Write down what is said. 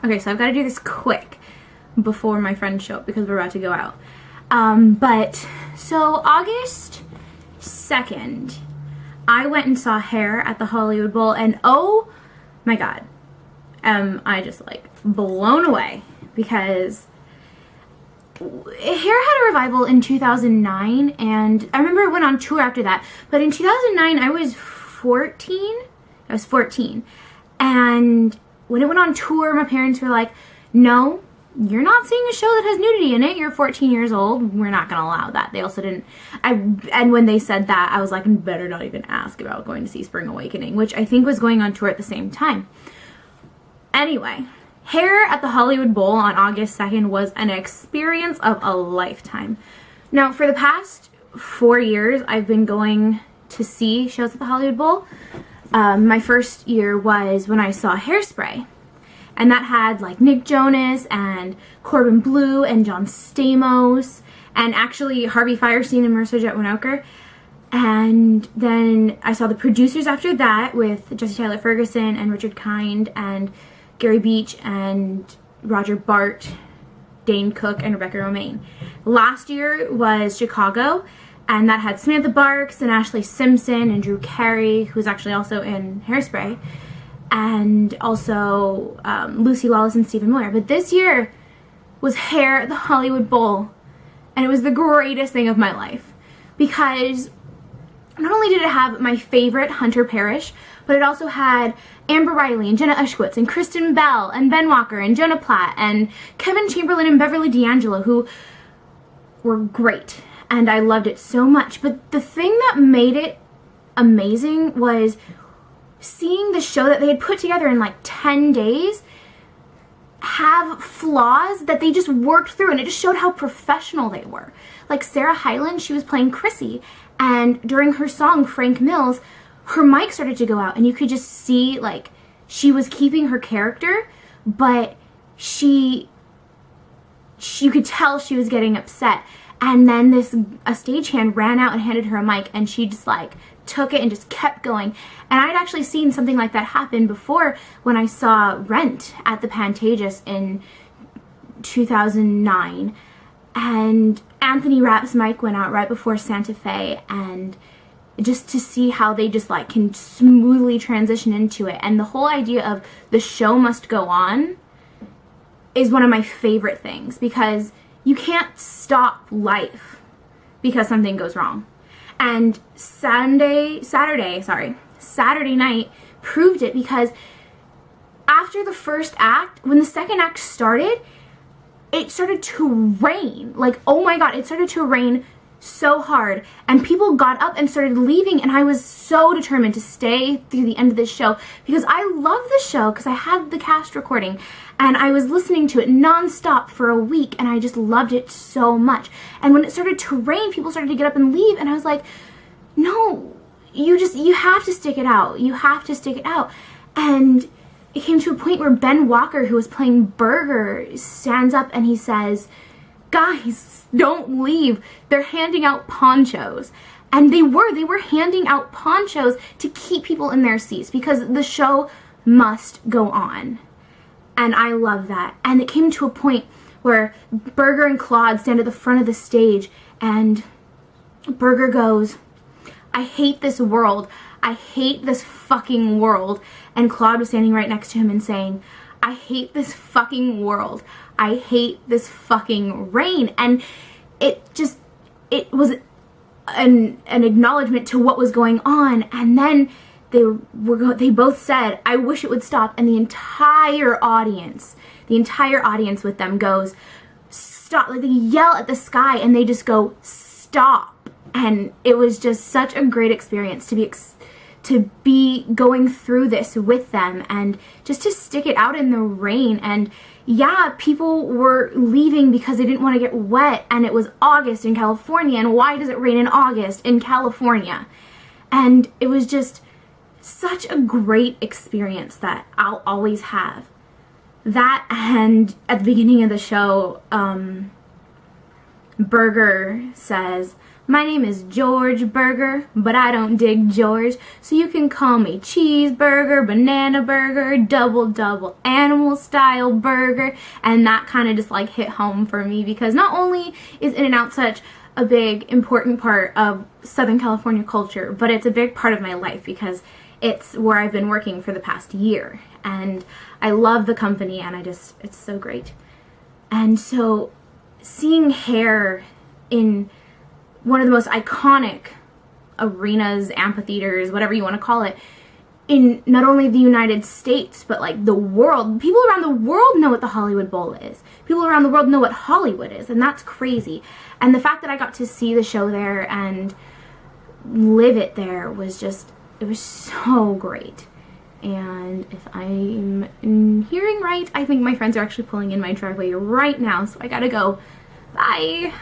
Okay, so I've got to do this quick before my friends show up because we're about to go out. So August 2nd, I went and saw Hair at the Hollywood Bowl, and oh my god, I just like blown away because Hair had a revival in 2009, and I remember it went on tour after that, but in 2009 I was 14, and when it went on tour, my parents were like, no, you're not seeing a show that has nudity in it. You're 14 years old. We're not going to allow that. They also didn't, and when they said that, I was like, better not even ask about going to see Spring Awakening, which I think was going on tour at the same time. Anyway, Hair at the Hollywood Bowl on August 2nd was an experience of a lifetime. Now, for the past 4 years, I've been going to see shows at the Hollywood Bowl. My first year was when I saw Hairspray, and that had like Nick Jonas and Corbin Bleu and John Stamos and actually Harvey Fierstein and Marissa Jet Winokur. And then I saw The Producers after that with Jesse Tyler Ferguson and Richard Kind and Gary Beach and Roger Bart, Dane Cook, and Rebecca Romaine. Last year was Chicago, and that had Samantha Barks and Ashley Simpson and Drew Carey, who's actually also in Hairspray, and also Lucy Lawless and Stephen Miller. But this year was Hair at the Hollywood Bowl, and it was the greatest thing of my life because not only did it have my favorite Hunter Parrish, but it also had Amber Riley and Jenna Ushkowitz and Kristen Bell and Ben Walker and Jonah Platt and Kevin Chamberlain and Beverly D'Angelo, who were great. And I loved it so much. But the thing that made it amazing was seeing the show that they had put together in like 10 days have flaws that they just worked through, and it just showed how professional they were. Like Sarah Hyland, she was playing Chrissy, and during her song Frank Mills, her mic started to go out, and you could just see like she was keeping her character, but you could tell she was getting upset. And then a stagehand ran out and handed her a mic, and she just like took it and just kept going. And I'd actually seen something like that happen before when I saw Rent at the Pantages in 2009. And Anthony Rapp's mic went out right before Santa Fe, and just to see how they just like can smoothly transition into it. And the whole idea of the show must go on is one of my favorite things, because you can't stop life because something goes wrong. And Saturday night proved it, because after the first act, when the second act started, it started to rain. Like, oh my god, it started to rain so hard, and people got up and started leaving, and I was so determined to stay through the end of this show because I love the show, because I had the cast recording and I was listening to it nonstop for a week, and I just loved it so much. And when it started to rain, people started to get up and leave, and I was like, no, you have to stick it out. You have to stick it out. And it came to a point where Ben Walker, who was playing Burger, stands up and he says, guys, don't leave. They're handing out ponchos. And they were handing out ponchos to keep people in their seats because the show must go on. And I love that. And it came to a point where Burger and Claude stand at the front of the stage, and Burger goes, I hate this world. I hate this fucking world. And Claude was standing right next to him and saying, I hate this fucking world. I hate this fucking rain. And it was an acknowledgement to what was going on. And then they both said, I wish it would stop. And the entire audience with them goes, stop. Like, they yell at the sky and they just go, stop. And it was just such a great experience to be going through this with them, and just to stick it out in the rain. And yeah, people were leaving because they didn't want to get wet, and it was August in California, and why does it rain in August in California? And it was just such a great experience that I'll always have. That, and at the beginning of the show, Burger says, My name is George Burger, but I don't dig George, so you can call me cheeseburger, banana burger, double animal style burger. And that kind of just like hit home for me, because not only is In-N-Out such a big important part of Southern California culture, but it's a big part of my life because it's where I've been working for the past year, and I love the company, and it's so great. And so seeing hair in one of the most iconic arenas, amphitheaters, whatever you want to call it, in not only the United States, but like the world. People around the world know what the Hollywood Bowl is. People around the world know what Hollywood is, and that's crazy. And the fact that I got to see the show there and live it there was just, it was so great. And if I'm hearing right, I think my friends are actually pulling in my driveway right now, so I gotta go. Bye!